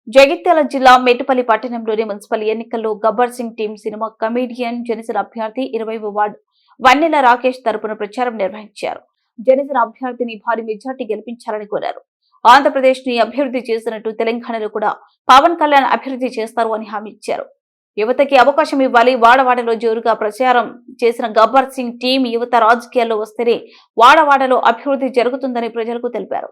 జగిత్యాల జిల్లా మేటపల్లి పట్టణంలోని మున్సిపల్ ఎన్నికల్లో Gabbar Singh team cinema comedian Janasena అభ్యర్థి 20వ వార్డు వన్నెల రాకేష్ తరపున ప్రచారం నిర్వహించారు. జనసేన అభ్యర్థిని భారీ మెజార్టీ గెలిపించాలని కోరారు. ఆంధ్రప్రదేశ్ ని అభివృద్ధి చేసినట్టు తెలంగాణలో కూడా పవన్ కళ్యాణ్ అభివృద్ధి చేస్తారు అని హామీ ఇచ్చారు. యువతకి అవకాశం ఇవ్వాలి. వాడవాడలో జోరుగా ప్రచారం చేసిన గబ్బర్ సింగ్ టీం యువత రాజకీయాల్లో వస్తేనే వాడవాడలో అభివృద్ధి జరుగుతుందని ప్రజలకు తెలిపారు.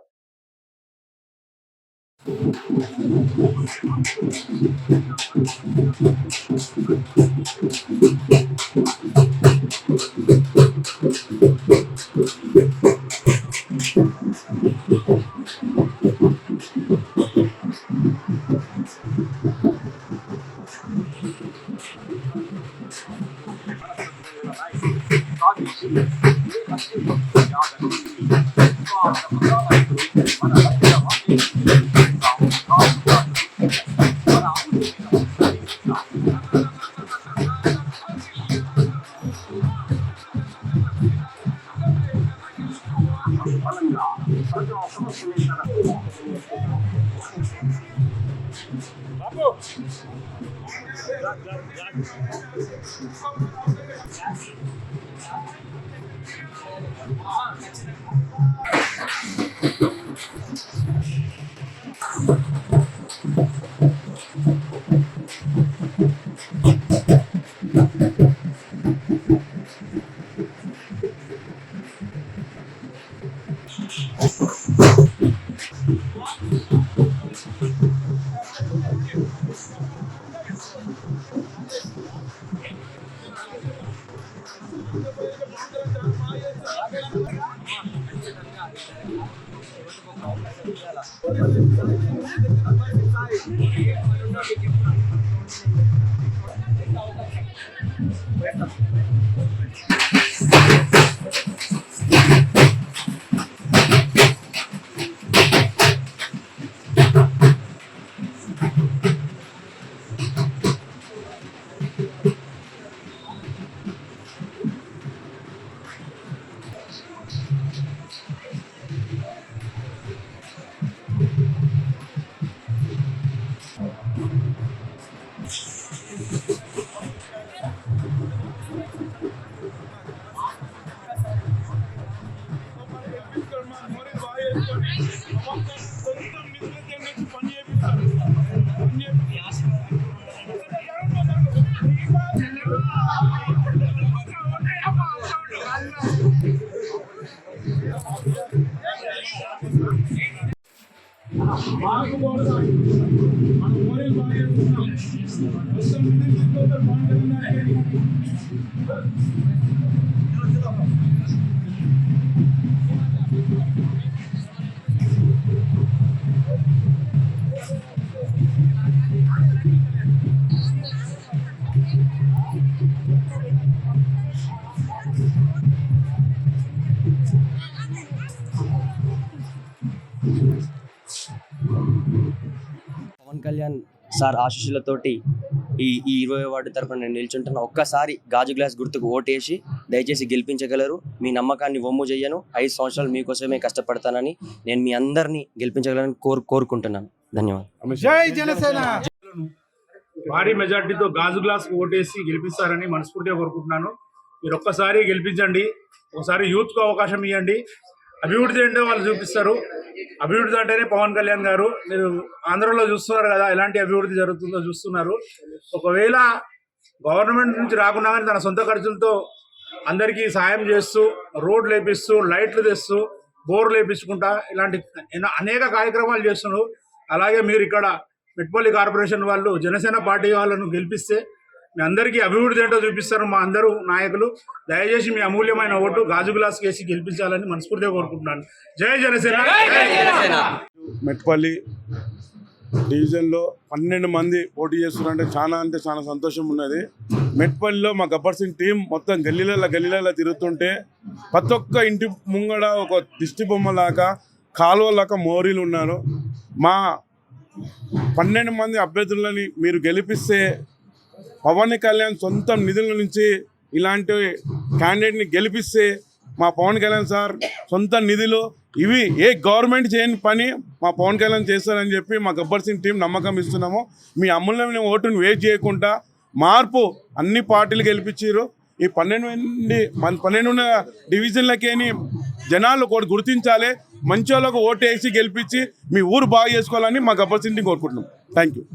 పవన్ కళ్యాణ్ సార్ ఆశీస్సులతోటి ఈ 20వ వార్డు తరఫున నేను నిల్చుంటున్నా. ఒక్కసారి గాజు గ్లాస్ గుర్తుకు ఓటేసి దయచేసి గెలిపించగలరు. మీ నమ్మకాన్ని వమ్ము చెయ్యను. 5 సంవత్సరాలు మీకోసమే కష్టపడతానని నేను మీ అందరినీ గెలిపించగలని కోరుకుంటున్నాను. ధన్యవాదాలు. జై జనసేన. భారీ మెజార్టీతో గాజు గ్లాస్ ఓటేసి గెలిపిస్తారని మనస్ఫూర్తిగా కోరుకుంటున్నాను. మీరు ఒక్కసారి గెలిపించండి. ఒకసారి యూత్కు అవకాశం ఇవ్వండి. అభివృద్ధి అంటే వాళ్ళు చూపిస్తారు. అభివృద్ధి అంటేనే పవన్ కళ్యాణ్ గారు. మీరు ఆంధ్రలో చూస్తున్నారు కదా ఎలాంటి అభివృద్ధి జరుగుతుందో చూస్తున్నారు. ఒకవేళ గవర్నమెంట్ నుంచి రాకున్నా కానీ తన సొంత ఖర్చులతో అందరికీ సాయం చేస్తూ రోడ్లు వేపిస్తూ లైట్లు తెస్తూ బోర్లు వేపించుకుంటా ఇలాంటి అనేక కార్యక్రమాలు చేస్తున్నారు. అలాగే మీరు ఇక్కడ మెట్పల్లి కార్పొరేషన్ వాళ్ళు జనసేన పార్టీ వాళ్ళను గెలిపిస్తే మీ అందరికీ అభివృద్ధి ఏంటో చూపిస్తారు మా అందరూ నాయకులు. దయచేసి మీ అమూల్యమైన ఓటు గాజు గ్లాస్ కేసి గెలిపించాలని మనస్ఫూర్తిగా కోరుకుంటున్నాను. జై జనసేన. మెట్పల్లి డివిజన్లో 12 మంది పోటీ చేస్తున్నారంటే చాలా సంతోషం ఉన్నది. మెట్పల్లిలో మా గబ్బర్ సింగ్ టీం మొత్తం గల్లీలలో తిరుగుతుంటే ప్రతి ఒక్క ఇంటి ముంగడ ఒక దిష్టి బొమ్మ లాగా కాలువలాగా మోరీలు ఉన్నారు. మా 12 మంది అభ్యర్థులని మీరు గెలిపిస్తే పవన్ కళ్యాణ్ సొంత నిధుల నుంచి ఇలాంటి క్యాండిడేట్ని గెలిపిస్తే మా పవన్ కళ్యాణ్ సార్ సొంత నిధిలో ఇవి ఏ గవర్నమెంట్ చేయని పని మా పవన్ కళ్యాణ్ చేస్తారని చెప్పి మా గబ్బర్ సింగ్ టీం నమ్మకం ఇస్తున్నాము. మీ అమూల్యమైన ఓటును వేస్ట్ చేయకుండా మార్పు అన్ని పార్టీలు గెలిపించారు. ఈ 12 డివిజన్లకేని జనాలు కూడా గుర్తించాలి, మంచి వాళ్ళకు ఓటు వేసి గెలిపించి మీ ఊరు బాగా చేసుకోవాలని మా గబ్బర్ సింగ్ టీం కోరుకుంటున్నాం. Thank you.